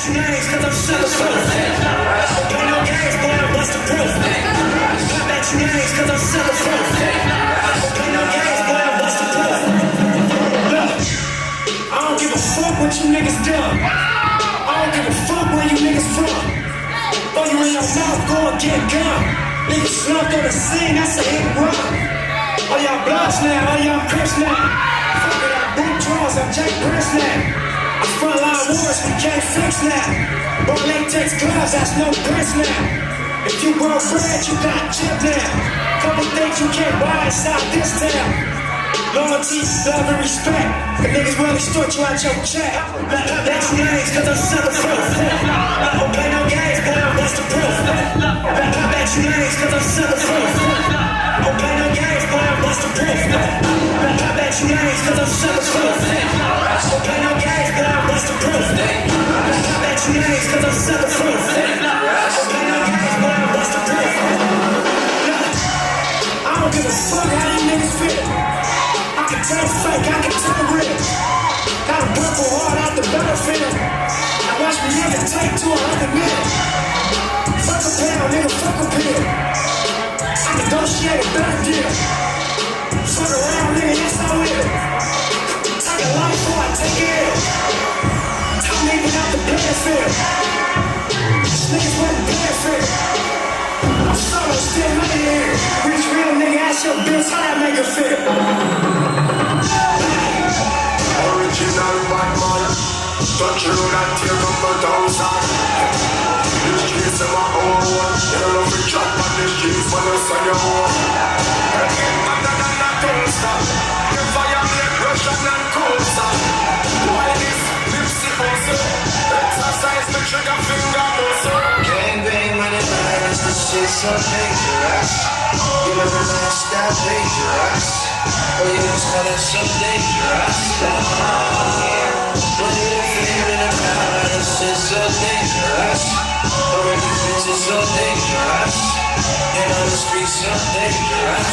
you names cause I'm selling proof. Play no games, boy, I'm busting proof. Pop at you names cause I'm selling proof. Play no games, boy, I'm busting proof. Look, I don't give a fuck what you niggas done. I don't give a fuck where you niggas from. Throw you in your mouth, go and get gone. Niggas slumped on the scene, that's a hit run. All y'all bloods now, all y'all crips now. Fuck it, I'm boot draws, I'm Jack Prince now. I'm frontline wars, we can't fix now. Bro, latex gloves, that's no prince now. If you broke bread, you got chip now. Couple things you can't buy inside this town. Loyalty, love, and respect. The niggas will extort you out your check. That's names, cause I'm selling proof. I don't play no games, boy, I'm busting proof. I bet you names, cause I'm selling proof. I don't play no games, boy, I'm busting proof. I bet you names, cause I'm selling proof. I don't play no games, boy, I'm busting proof. I bet you names, cause I'm selling proof. I don't play no games, boy, I'm busting proof. I don't give a fuck how you niggas feel. I can tell fake, I can tell real. Got a purple heart out the battlefield. Now watch me nigga take to 100 mil. Fuck a pound, nigga, fuck a pill. I negotiate a better deal. Fuck around, nigga, yes I will. Take a life before I take it ill. Time even out the battlefield. These niggas wasn't paying fair. I'm solo, still made it here. Rich real nigga, ask your bitch how that make her feel. Original bad man, touch you that tear up the thousand. This streets are my own one. You don't know we chop on this streets when you say your own. Again, better than that don't stop. You violate Russian and Coastal. Why this lipsy muscle? Exercise the trigger finger muscle. Gang bang when it matters, this shit's so dangerous. You never mind, stop dangerous. Oh, you know, smell that so dangerous. When you're feeling about this shit's so dangerous. Oh, these bitches so dangerous. You know, the streets so dangerous.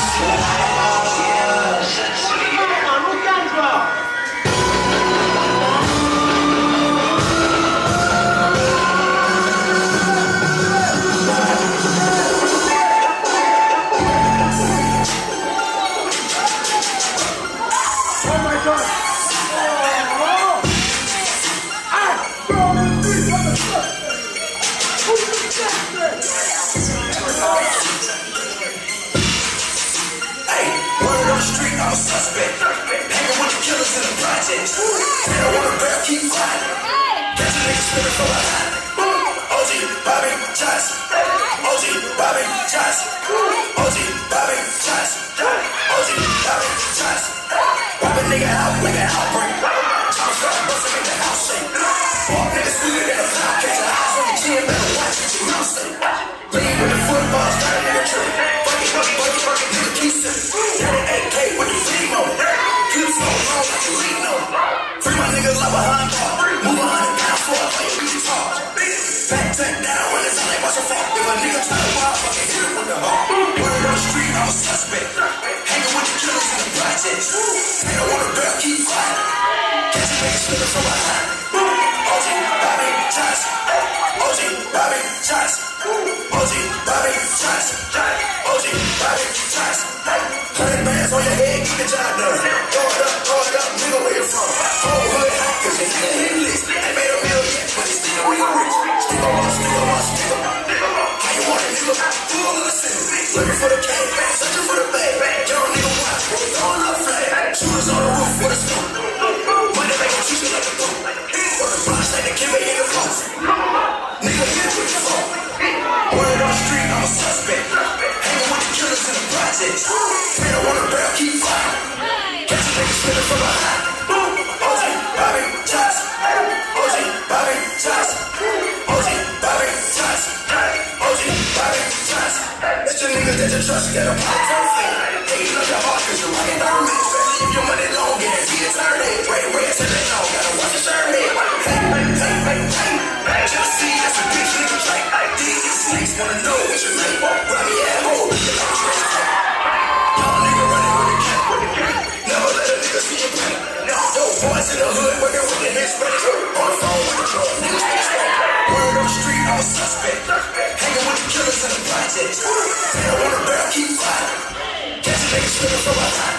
Boys in the hood working with the head spreaders. On the phone with the drug, niggas suspect. Hanging with the killers in the projects. Down on the barrel, keep fighting. Catch a nigga slipping from my time.